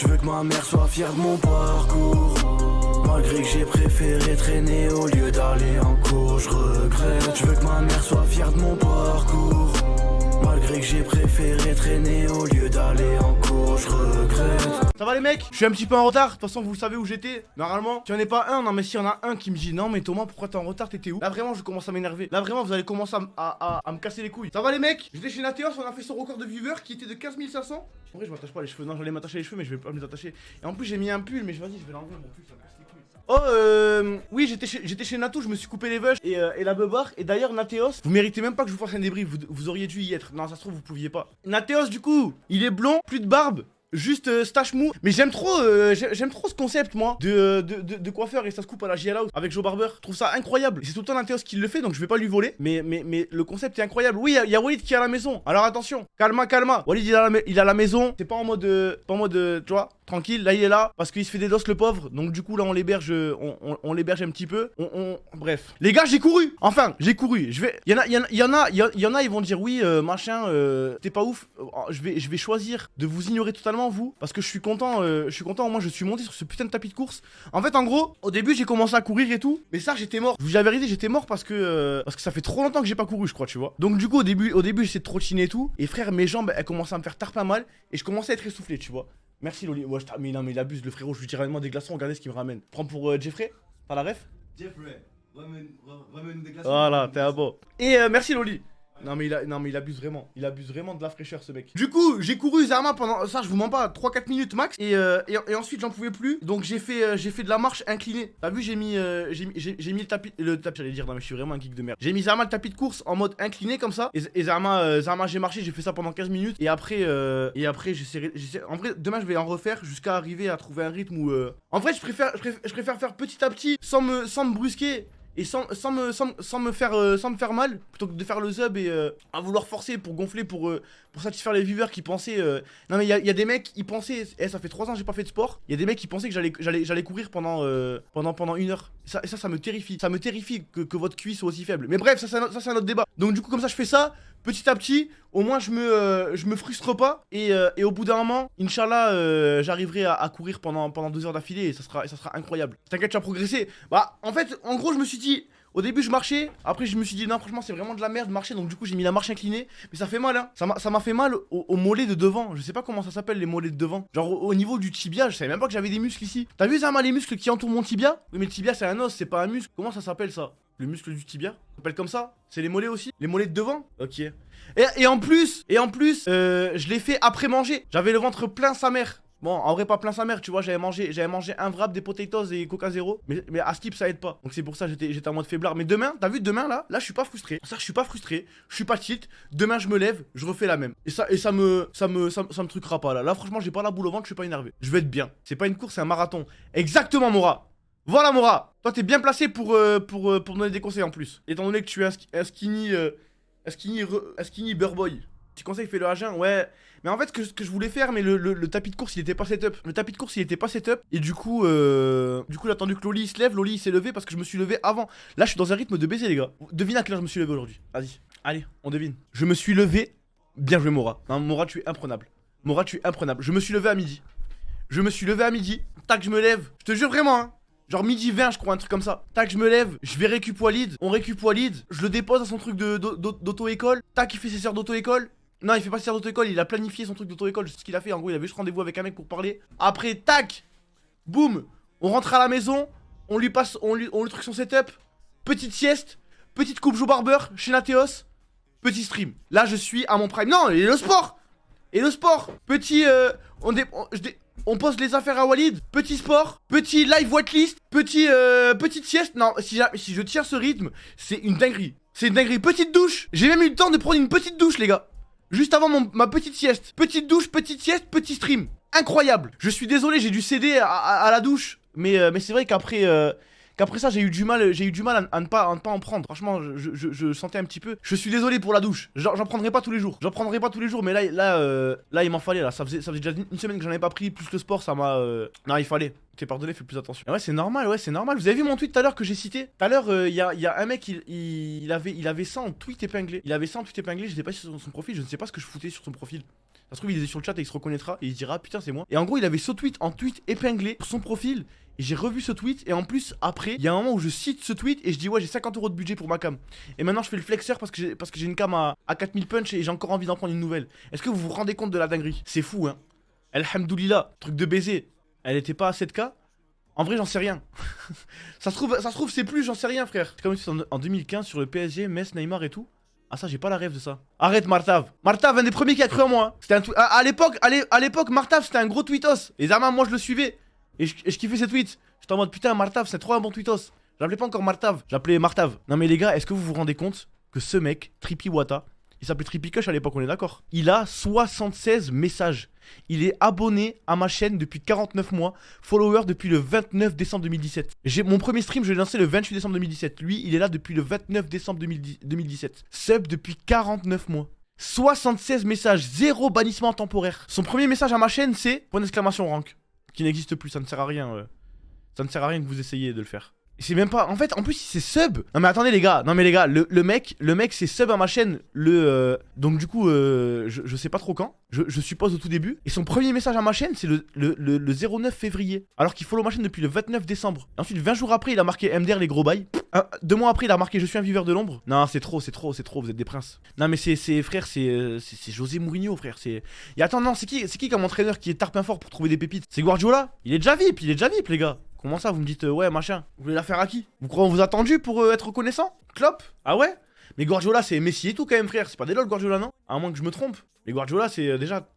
Je veux que ma mère soit fière de mon parcours. Malgré que j'ai préféré traîner au lieu d'aller en cours, je regrette. Je veux que ma mère soit fière de mon parcours. Malgré que j'ai préféré traîner au lieu d'aller en cours, je regrette. Ça va les mecs? Je suis un petit peu en retard, de toute façon vous savez où j'étais. Normalement, tu en es pas un, non mais s'il y en a un qui me dit non mais Thomas pourquoi t'es en retard, t'étais où? Là vraiment je commence à m'énerver. Là vraiment vous allez commencer à me casser les couilles. Ça va les mecs? J'étais chez Nateos, on a fait son record de viewers qui était de 15 500. En vrai je m'attache pas les cheveux, non j'allais m'attacher les cheveux mais je vais pas me les attacher. Et en plus j'ai mis un pull mais vas-y je vais l'enlever mon pull, ça me casse les couilles. Oh oui j'étais chez Natou, je me suis coupé les veuches et la beubare. Et d'ailleurs Nateos, vous méritez même pas que je vous fasse un débrief, vous auriez dû y être. Non ça se trouve vous pouviez pas. Nateos du coup, il est blond, plus de barbe. Juste stache mou. Mais j'aime trop ce concept moi de coiffeur et ça se coupe à la JL House avec Joe Barber. Je trouve ça incroyable. C'est tout le temps Nateos qui le fait donc je vais pas lui voler. Mais le concept est incroyable. Oui il y a Walid qui est à la maison. Alors attention, calma. Walid il est à la maison. C'est pas en mode tu vois, tranquille. Là il est là parce qu'il se fait des doses le pauvre. Donc du coup là on l'héberge un petit peu. Bref. Les gars j'ai couru. Enfin j'ai couru. Il y en a ils vont dire oui machin t'es pas ouf. Je vais choisir de vous ignorer totalement vous parce que je suis content au moins je suis monté sur ce putain de tapis de course. En fait en gros au début j'ai commencé à courir et tout mais ça j'étais mort. Je vous dis la vérité j'étais mort parce que ça fait trop longtemps que j'ai pas couru je crois tu vois. Donc du coup au début j'essayais de trottiner et tout et frère mes jambes elles commençaient à me faire tarpin mal et je commençais à être essoufflé tu vois. Merci Loli. Ouais, mais non mais il abuse le frérot, je lui tire vraiment des glaçons, regardez ce qu'il me ramène. Prends pour Jeffrey. T'as la ref? Jeffrey, ramène des glaçons. Voilà t'es à beau. Et merci Loli. Non mais il abuse vraiment de la fraîcheur ce mec. Du coup j'ai couru Zarma pendant ça je vous mens pas 3-4 minutes max et ensuite j'en pouvais plus donc j'ai fait de la marche inclinée. T'as vu j'ai mis le tapis j'allais dire non mais je suis vraiment un geek de merde. J'ai mis Zarma le tapis de course en mode incliné comme ça et Zarma j'ai marché j'ai fait ça pendant 15 minutes et après j'essaierai en vrai demain je vais en refaire jusqu'à arriver à trouver un rythme où en vrai je préfère faire petit à petit sans me brusquer. Et sans me faire mal, plutôt que de faire le zub et à vouloir forcer pour gonfler, pour satisfaire les viewers qui pensaient... Non mais il y a des mecs, ils pensaient... ça fait 3 ans que j'ai pas fait de sport. Il y a des mecs qui pensaient que j'allais courir pendant 1 heure. Et ça me terrifie. Ça me terrifie que votre cuisse soit aussi faible. Mais bref, ça c'est un autre débat. Donc du coup comme ça je fais ça, petit à petit, au moins je me frustre pas. Et au bout d'un moment, Inch'Allah, j'arriverai à courir pendant 2 heures d'affilée et ça sera incroyable. T'inquiète, tu vas progresser. Bah en fait, en gros je me suis dit... Au début je marchais, après je me suis dit non franchement c'est vraiment de la merde de marcher donc du coup j'ai mis la marche inclinée. Mais ça fait mal hein, ça m'a fait mal au mollet de devant, je sais pas comment ça s'appelle les mollets de devant. Genre au niveau du tibia, je savais même pas que j'avais des muscles ici. T'as vu Zama les muscles qui entourent mon tibia? Oui mais le tibia c'est un os, c'est pas un muscle, comment ça s'appelle ça? Le muscle du tibia? Ça s'appelle comme ça? C'est les mollets aussi? Les mollets de devant? Ok. Et en plus, je l'ai fait après manger, j'avais le ventre plein sa mère. Bon, en vrai, pas plein sa mère, tu vois, j'avais mangé un wrap, des potatoes et Coca Zéro. Mais à skip, ça aide pas. Donc c'est pour ça j'étais en mode faiblard. Mais demain, t'as vu, demain, là, je suis pas frustré. Ça, je suis pas frustré. Je suis pas tilt. Demain, je me lève, je refais la même. Et ça me truquera pas, là. Là, franchement, j'ai pas la boule au ventre, je suis pas énervé. Je vais être bien. C'est pas une course, c'est un marathon. Exactement, Mora. Voilà, Mora. Toi, t'es bien placé pour donner des conseils en plus. Étant donné que tu es un skinny burboy. Petit conseil, fais le A1, ouais. Mais en fait, ce que je voulais faire, mais le tapis de course, il était pas setup. Le tapis de course, il était pas setup. Et du coup, j'ai attendu que Loli se lève. Loli, il s'est levé parce que je me suis levé avant. Là, je suis dans un rythme de baiser, les gars. Devine à quelle heure je me suis levé aujourd'hui. Vas-y, allez, on devine. Je me suis levé. Bien joué, Mora. Non, Mora, tu es imprenable. Mora, tu es imprenable. Je me suis levé à midi. Tac, je me lève. Je te jure vraiment, hein. Genre midi 20 je crois, un truc comme ça. Tac, je me lève, je vais récup Walid. On récup Walid, je le dépose à son truc d'auto-école. Tac, il fait ses heures d'auto-école. Non, il fait pas ses heures d'auto-école, il a planifié son truc d'auto-école. C'est ce qu'il a fait, en gros, il avait juste rendez-vous avec un mec pour parler. Après, tac, boum, on rentre à la maison. On lui truc son setup. Petite sieste, petite coupe Joe Barber chez Nateos. Petit stream. Là, je suis à mon prime. Non, et le sport. Petit, on pose les affaires à Walid, petit sport, petit live whitelist, petite sieste. Non, si je tire ce rythme, c'est une dinguerie. Petite douche. J'ai même eu le temps de prendre une petite douche, les gars. Juste avant ma petite sieste. Petite douche, petite sieste, petit stream. Incroyable. Je suis désolé, j'ai dû céder à la douche. Mais c'est vrai qu'après ça, j'ai eu du mal à ne pas en prendre. Franchement, je sentais un petit peu. Je suis désolé pour la douche. J'en prendrai pas tous les jours. Mais là, il m'en fallait. Là, ça faisait déjà une semaine que j'en avais pas pris. Plus le sport, ça m'a. Non, il fallait. T'es pardonné, fais plus attention. Ouais, c'est normal. Vous avez vu mon tweet tout à l'heure que j'ai cité? Tout à l'heure, il y a un mec, il avait 100 tweets épinglés. J'étais pas sur son profil. Je ne sais pas ce que je foutais sur son profil. Ça se trouve, il est sur le chat et il se reconnaîtra et il se dira ah, putain, c'est moi. Et en gros, il avait ce tweet en tweet épinglé sur son profil. Et j'ai revu ce tweet. Et en plus, après, il y a un moment où je cite ce tweet et je dis ouais, j'ai 50 € de budget pour ma cam. Et maintenant, je fais le flexeur parce que j'ai une cam à 4000 punch et j'ai encore envie d'en prendre une nouvelle. Est-ce que vous vous rendez compte de la dinguerie? C'est fou, hein. Alhamdoulilah, truc de baiser. Elle était pas à 7K. En vrai, j'en sais rien. ça se trouve, c'est plus, j'en sais rien, frère. C'est comme en 2015 sur le PSG, Metz, Neymar et tout. Ah ça, j'ai pas la rêve de ça. Arrête Martav. Martav, un des premiers qui a cru en moi. C'était un à l'époque, Martav, c'était un gros tweetos. Et Zama, moi, je le suivais. Et je kiffais ses tweets. J'étais en mode putain, Martav, c'est trop un bon tweetos. J'appelais pas encore Martav, j'appelais Martav. Non mais les gars, est-ce que vous vous rendez compte que ce mec, Trippy Wata, il s'appelait Trippy Kush à l'époque, on est d'accord? Il a 76 messages. Il est abonné à ma chaîne depuis 49 mois, follower depuis le 29 décembre 2017. Mon premier stream, je l'ai lancé le 28 décembre 2017. Lui, il est là depuis le 29 décembre 2017. Sub depuis 49 mois. 76 messages, 0 bannissement temporaire. Son premier message à ma chaîne, c'est point d'exclamation rank. Qui n'existe plus, ça ne sert à rien. Ça ne sert à rien que vous essayiez de le faire. C'est même pas. En fait, en plus, c'est sub. Non, mais attendez, les gars. Non, mais les gars, le mec, c'est sub à ma chaîne. Donc, du coup, je sais pas trop quand. Je suppose au tout début. Et son premier message à ma chaîne, c'est le 09 février. Alors qu'il follow ma chaîne depuis le 29 décembre. Et ensuite, 20 jours après, il a marqué MDR les gros bails. 2 mois après, il a marqué je suis un viveur de l'ombre. Non, c'est trop. Vous êtes des princes. Non, mais frère, c'est José Mourinho, frère. Et attends, non, c'est qui comme entraîneur qui est tarpin fort pour trouver des pépites? C'est Guardiola. Il est déjà VIP, les gars. Comment ça, vous me dites ouais, machin? Vous voulez la faire à qui? Vous croyez on vous a attendu pour être reconnaissant? Klopp? Ah ouais? Mais Guardiola, c'est Messi et tout quand même, frère. C'est pas des lol, Guardiola, non? À moins que je me trompe. Mais Guardiola, c'est déjà.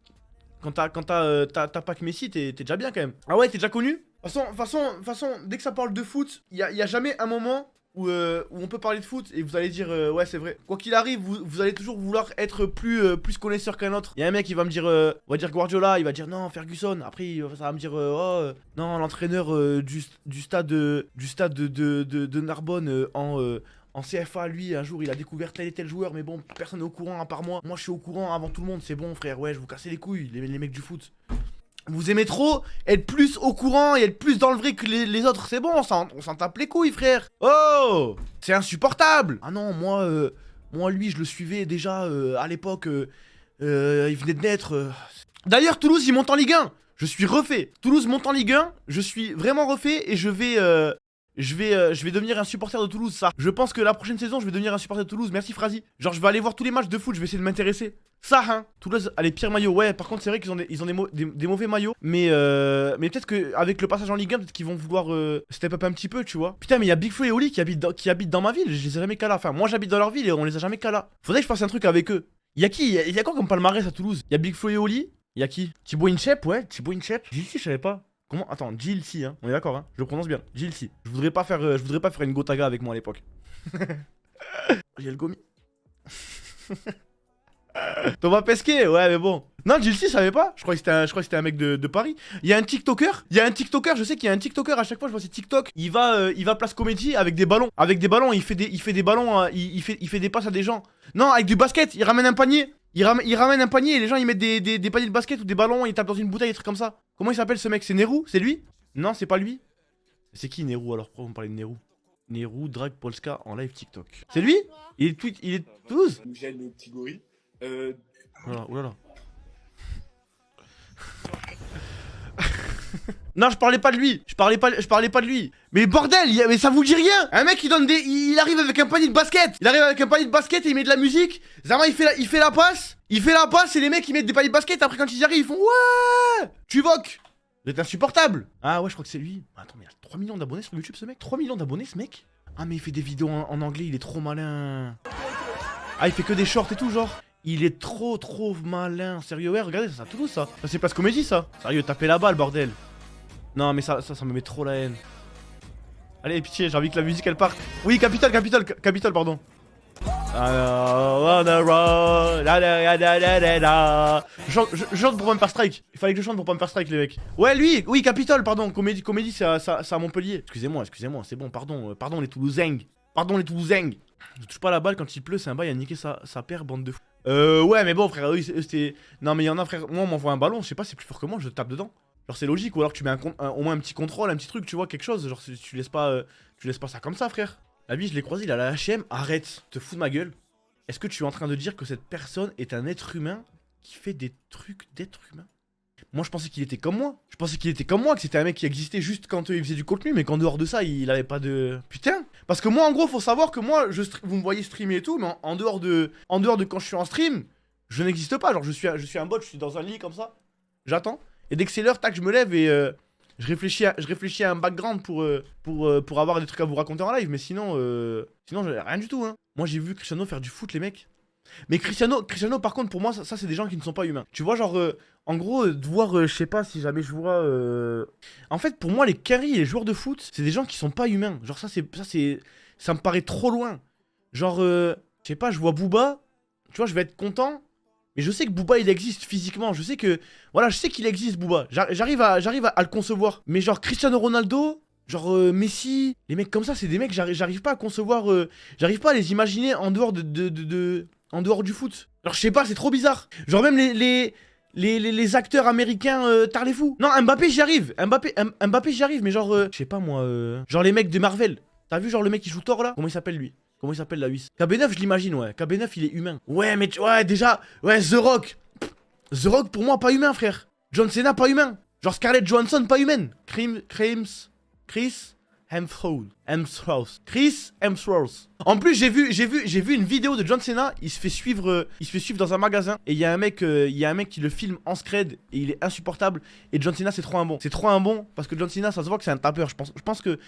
Quand t'as pas que Messi, t'es déjà bien quand même. Ah ouais, t'es déjà connu? De toute façon, dès que ça parle de foot, y a jamais un moment où on peut parler de foot et vous allez dire ouais, c'est vrai. Quoi qu'il arrive, vous allez toujours vouloir être plus connaisseur qu'un autre. Il y a un mec qui va me dire on va dire Guardiola, il va dire non, Ferguson. Après ça va me dire non, l'entraîneur du stade de Narbonne en CFA, lui, un jour, il a découvert tel et tel joueur, mais bon, personne n'est au courant à part moi. Moi, je suis au courant avant tout le monde, c'est bon, frère. Ouais, je vous cassez les couilles, les mecs du foot. Vous aimez trop être plus au courant et être plus dans le vrai que les autres, c'est bon, on s'en tape les couilles, frère. Oh, c'est insupportable. Ah non, moi lui, je le suivais déjà à l'époque, il venait de naître. D'ailleurs, Toulouse, il monte en Ligue 1. Je suis refait. Toulouse monte en Ligue 1, je suis vraiment refait et je vais devenir un supporter de Toulouse, ça. Je pense que la prochaine saison, je vais devenir un supporter de Toulouse. Merci, Frazi. Genre, je vais aller voir tous les matchs de foot, je vais essayer de m'intéresser. Ça, hein. Toulouse, allez, pire maillot. Ouais, par contre, c'est vrai qu'ils ont des mauvais maillots. Mais peut-être qu'avec le passage en Ligue 1, peut-être qu'ils vont vouloir step up un petit peu, tu vois. Putain, mais il y a Big Flo et Oli qui habitent dans ma ville. Je les ai jamais cala. Enfin, moi, j'habite dans leur ville et on les a jamais cala. Faudrait que je fasse un truc avec eux. Il y a qui? Il y a quoi comme palmarès à Toulouse? Il y a Big Flo et Oli. Il y a qui? Thibaut Inchep, ouais. Thibaut Inchep. JLC, je savais pas. Comment? Attends, JLC, hein. On est d'accord, hein. Je le prononce bien. JLC. Je voudrais pas faire une Gotaga avec moi à l'époque. J'ai le gomi. Thomas Pesquet, ouais, mais bon. Non, JLC, je savais pas. Je crois que c'était un mec de Paris. Il y a un TikToker. Je sais qu'il y a un TikToker. À chaque fois, je vois ses TikTok. Il va place comédie avec des ballons. Il fait des ballons. Il fait des passes à des gens. Non, avec du basket. Il ramène un panier. Il ramène un panier et les gens ils mettent des paniers de basket ou des ballons, ils tapent dans une bouteille, des trucs comme ça. Comment il s'appelle ce mec? C'est Nerou? C'est lui? Non, c'est pas lui. C'est qui Nerou alors? Pourquoi vous me parlez de Nerou? Nerou, Drag Polska en live TikTok. C'est lui? Il est Toulouse? J'ai le petit gorille. Oulala. Non, je parlais pas de lui. Je parlais pas de lui. Mais bordel, mais ça vous dit rien? Un mec il arrive avec un panier de basket. Et il met de la musique. Zama il fait la passe. Et les mecs ils mettent des paniers de basket. Après quand ils y arrivent ils font ouais. Tu voques. Vous êtes insupportable. Ah ouais, je crois que c'est lui. Attends, mais il a 3 millions d'abonnés sur YouTube ce mec. 3 millions d'abonnés ce mec. Ah mais il fait des vidéos en anglais, il est trop malin. Ah il fait que des shorts et tout genre. Il est trop malin. Sérieux, ouais, regardez, ça Toulouse ça. Ça c'est Place Comédie ça. Sérieux, tapez la balle bordel. Non mais ça me met trop la haine. Allez pitié, j'ai envie que la musique elle parte. Oui, Capital, pardon. Je chante pour Pumper Strike. Il fallait que je chante pour Pumper Strike les mecs. Ouais lui, oui Capital, pardon. Comédie c'est à Montpellier. Excusez-moi, c'est bon, pardon les Toulousains. Je touche pas la balle quand il pleut, c'est un bail à niquer sa paire, bande de fou. Ouais mais bon frère, oui c'était... Non mais il y en a frère, moi on m'envoie un ballon, je sais pas, c'est plus fort que moi, je tape dedans. Genre c'est logique, ou alors tu mets au moins un petit contrôle, un petit truc, tu vois, quelque chose. Genre tu laisses pas ça comme ça frère. La vie je l'ai croisé, il a la HM, arrête, te fous de ma gueule. Est-ce que tu es en train de dire que cette personne est un être humain qui fait des trucs d'être humain. Moi, je pensais qu'il était comme moi. Je pensais qu'il était comme moi, que c'était un mec qui existait juste quand il faisait du contenu, mais qu'en dehors de ça, il avait pas de... Putain. Parce que moi, en gros, faut savoir que moi, vous me voyez streamer et tout, mais en dehors de quand je suis en stream, je n'existe pas. Genre, je suis un bot, je suis dans un lit comme ça, j'attends. Et dès que c'est l'heure, tac, je me lève et je réfléchis à un background pour avoir des trucs à vous raconter en live. Mais sinon, rien du tout, hein. Moi, j'ai vu Cristiano faire du foot, les mecs. Mais Cristiano, par contre, pour moi, ça c'est des gens qui ne sont pas humains. Tu vois, genre, en gros, de voir, je sais pas si jamais je vois... En fait, pour moi, les carry et les joueurs de foot, c'est des gens qui sont pas humains. Genre, ça me paraît trop loin. Genre, je sais pas, je vois Booba, tu vois, je vais être content, mais je sais que Booba, il existe physiquement. Je sais que, voilà, je sais qu'il existe, Booba. J'arrive à le concevoir. Mais genre, Cristiano Ronaldo... Genre Messi, les mecs comme ça, c'est des mecs, j'arrive pas à concevoir, j'arrive pas à les imaginer en dehors en dehors du foot. Alors je sais pas, c'est trop bizarre. Genre même les acteurs américains, tard les fous. Non, Mbappé j'y arrive, Mbappé j'y arrive, mais genre, je sais pas moi, genre les mecs de Marvel. T'as vu genre le mec qui joue Thor là? Comment il s'appelle lui? Comment il s'appelle la Huisse? KB9 je l'imagine, ouais, KB9 il est humain. Ouais mais ouais déjà, ouais The Rock. The Rock pour moi pas humain frère. John Cena pas humain. Genre Scarlett Johansson pas humaine. Chris Hemsworth. En plus, j'ai vu une vidéo de John Cena. Il se fait suivre dans un magasin et il y a un mec qui le filme en scred et il est insupportable. Et John Cena, c'est trop un bon. C'est trop un bon parce que John Cena, ça se voit que c'est un tapeur. Je pense que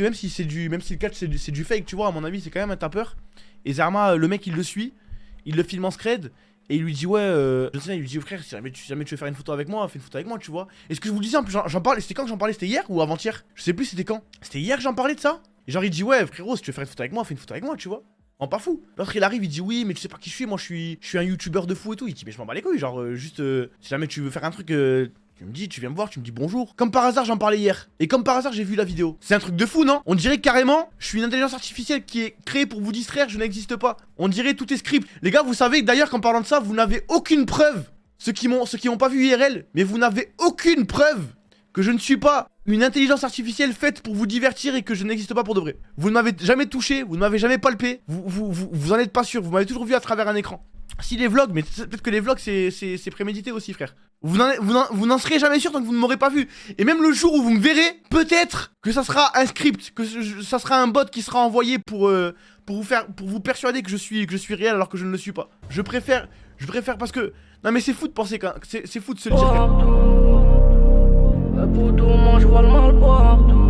même si le catch c'est du fake, tu vois, à mon avis, c'est quand même un tapeur. Et Zerma, le mec, il le suit, il le filme en scred. Et il lui dit John Cena il lui dit frère si jamais tu veux faire une photo avec moi, fais une photo avec moi tu vois. Et ce que je vous disais en plus j'en parlais, c'était quand que j'en parlais, c'était hier ou avant-hier? Je sais plus c'était quand. C'était hier que j'en parlais de ça. Et genre il dit ouais frérot si tu veux faire une photo avec moi, fais une photo avec moi tu vois. En pas fou. L'autre il arrive il dit oui mais tu sais pas qui je suis, moi je suis un youtubeur de fou et tout. Il dit mais je m'en bats les couilles genre juste si jamais tu veux faire un truc tu me dis, tu viens me voir, tu me dis bonjour. Comme par hasard, j'en parlais hier. Et comme par hasard, j'ai vu la vidéo. C'est un truc de fou, non? On dirait carrément, je suis une intelligence artificielle qui est créée pour vous distraire, je n'existe pas. On dirait tout est script. Les gars, vous savez d'ailleurs qu'en parlant de ça, vous n'avez aucune preuve. Ceux qui m'ont pas vu IRL, mais vous n'avez aucune preuve que je ne suis pas une intelligence artificielle faite pour vous divertir et que je n'existe pas pour de vrai. Vous ne m'avez jamais touché, vous ne m'avez jamais palpé. Vous en êtes pas sûr, vous m'avez toujours vu à travers un écran. Si les vlogs, mais peut-être que les vlogs c'est prémédité aussi frère. Vous n'en serez jamais sûr tant que vous ne m'aurez pas vu. Et même le jour où vous me verrez, peut-être que ça sera un script, que ça sera un bot qui sera envoyé pour vous persuader que je suis réel alors que je ne le suis pas. Je préfère parce que... Non mais c'est fou de penser que... C'est fou de se le dire. Partout, moi je vois le mal partout.